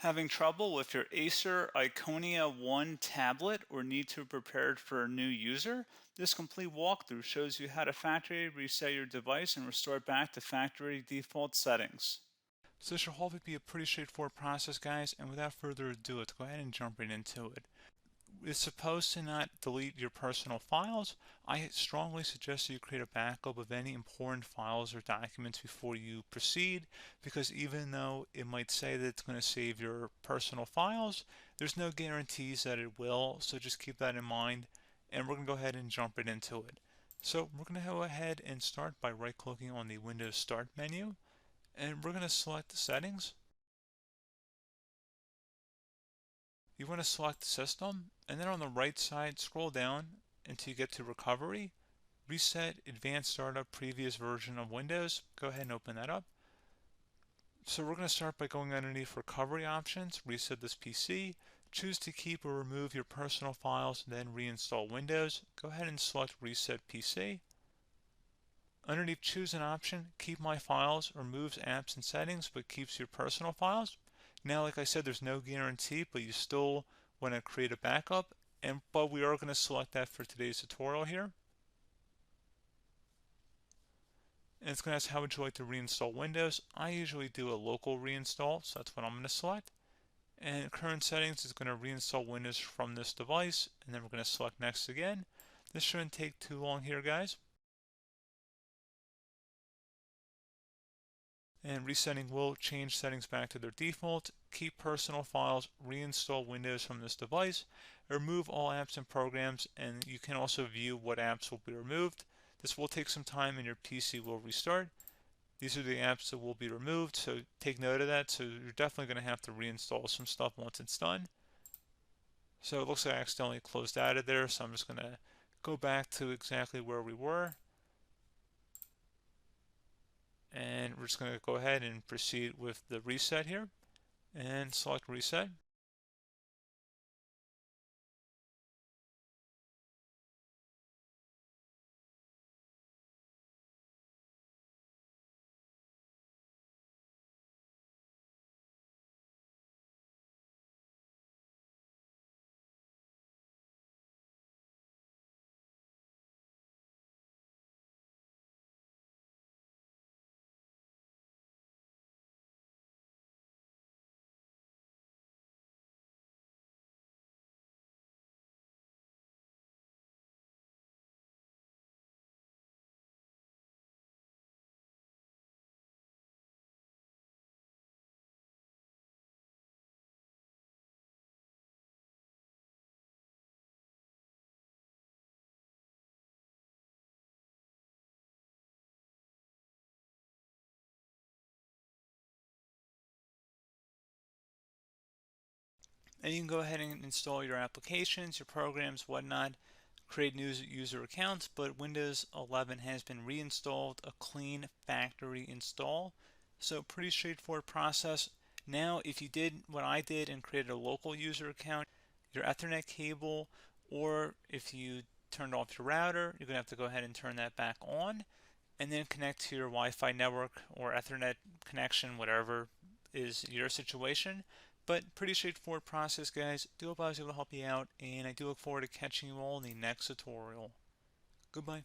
Having trouble with your Acer Iconia One tablet or need to prepare it for a new user? This complete walkthrough shows you how to factory reset your device and restore it back to factory default settings. So this should hopefully be a pretty straightforward process, guys, and without further ado, let's go ahead and jump right into it. It's supposed to not delete your personal files. I strongly suggest that you create a backup of any important files or documents before you proceed, because even though it might say that it's going to save your personal files, there's no guarantees that it will, so just keep that in mind, and we're going to go ahead and jump right into it. So we're going to go ahead and start by right-clicking on the Windows Start menu, and we're going to select the settings. You want to select System, and then on the right side, scroll down until you get to Recovery. Reset Advanced Startup Previous Version of Windows. Go ahead and open that up. So we're going to start by going underneath Recovery Options, reset this PC, choose to keep or remove your personal files, then reinstall Windows. Go ahead and select Reset PC. Underneath Choose an option, Keep My Files removes apps and settings but keeps your personal files. Now, like I said, there's no guarantee, but you still want to create a backup, but we are going to select that for today's tutorial here. And it's going to ask how would you like to reinstall Windows. I usually do a local reinstall, so that's what I'm going to select. And current settings is going to reinstall Windows from this device, and then we're going to select next again. This shouldn't take too long here, guys. And resetting will change settings back to their default, keep personal files, reinstall Windows from this device, remove all apps and programs, and you can also view what apps will be removed. This will take some time and your PC will restart. These are the apps that will be removed, so take note of that. So you're definitely going to have to reinstall some stuff once it's done. So it looks like I accidentally closed out of there, so I'm just going to go back to exactly where we were. And we're just going to go ahead and proceed with the reset here and select reset. And you can go ahead and install your applications, your programs, whatnot, create new user accounts, but Windows 11 has been reinstalled, a clean factory install. So pretty straightforward process. Now, if you did what I did and created a local user account, your Ethernet cable, or if you turned off your router, you're going to have to go ahead and turn that back on and then connect to your Wi-Fi network or Ethernet connection, whatever is your situation. But pretty straightforward process, guys. Do hope I was able to help you out, and I do look forward to catching you all in the next tutorial. Goodbye.